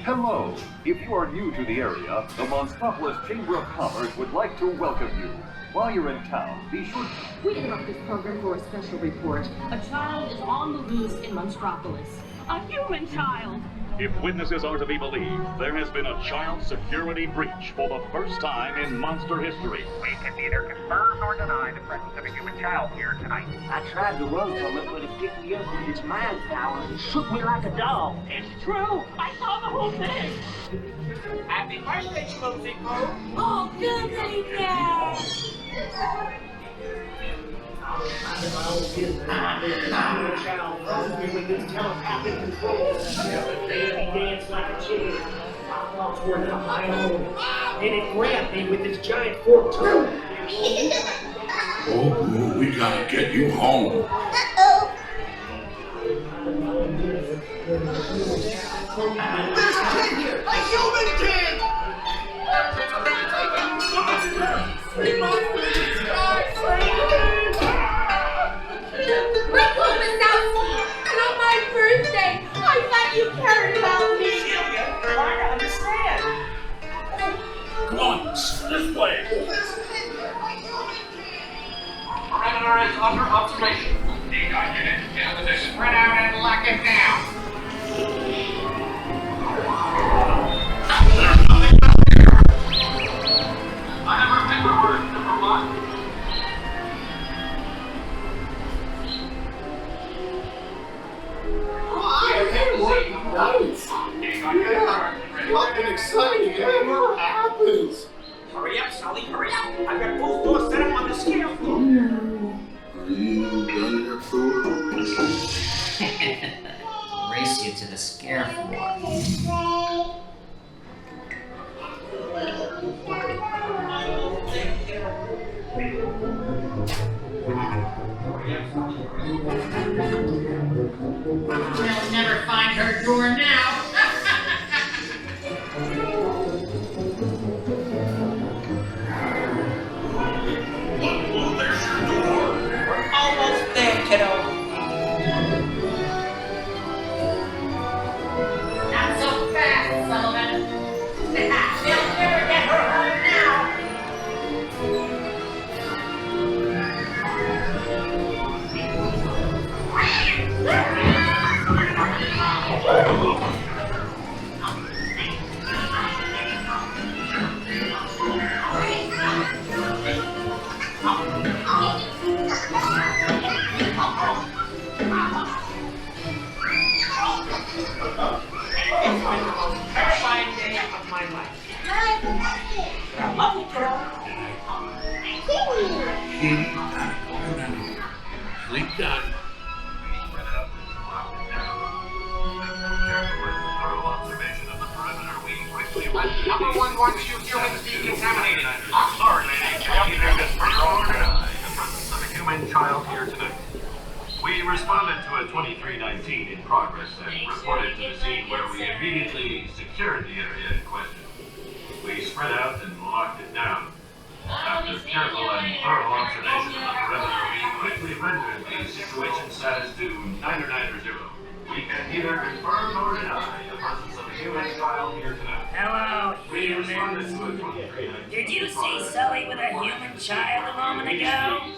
Hello. If you are new to the area, the Monstropolis Chamber of Commerce would like to welcome you. While you're in town, be sure to... We interrupt this program for a special report. A child is on the loose in Monstropolis. A human child! If witnesses are to be believed, there has been a child security breach for the first time in monster history. We can neither confirm nor deny the presence of a human child here tonight. I tried to run from it, but it picked me up with its mind power and shook me like a dog. It's true! I saw the whole thing! Happy birthday, Schmoozy Poo! Oh, goodness, yes! Child froze me with its telepathic control. He danced like a chicken. My thoughts were not my own. And it grabbed me with its giant fork too. Oh, Boo, we gotta get you home. There's a kid here! A human kid! Rick Wazowski! And on my birthday, I thought you cared about me! Celia, try to understand. Come on, this way. Perimeter is under observation. Decon unit in position. Spread out and lock it down. There's nothing out here. I have our paperwork, number one. Nothing exciting ever happens. Hurry up, Sully, hurry up. I've got both doors set up on the scale floor. Are you done your food? Race you to the scare floor. They'll never find her door now. Well, there's your door. We're almost there, kiddo. Not so fast, Sullivan. They'll never get her home now. Terrifying day of my life. I love you, kiddo. Sleep done. Number one wants you humans decontaminated. I'm sorry, lady. Can't either confirm or deny the presence of a human child here tonight. We responded to a 2319 in progress and reported to the scene where we immediately secured the area in question. We spread out and locked it down. After careful and thorough observation of the perimeter, we quickly rendered the situation status to 9900. We can neither confirm nor deny the presence of a human child here tonight. Hello, We responded humans. to a 2319. Did you see Sully with a human child a moment ago?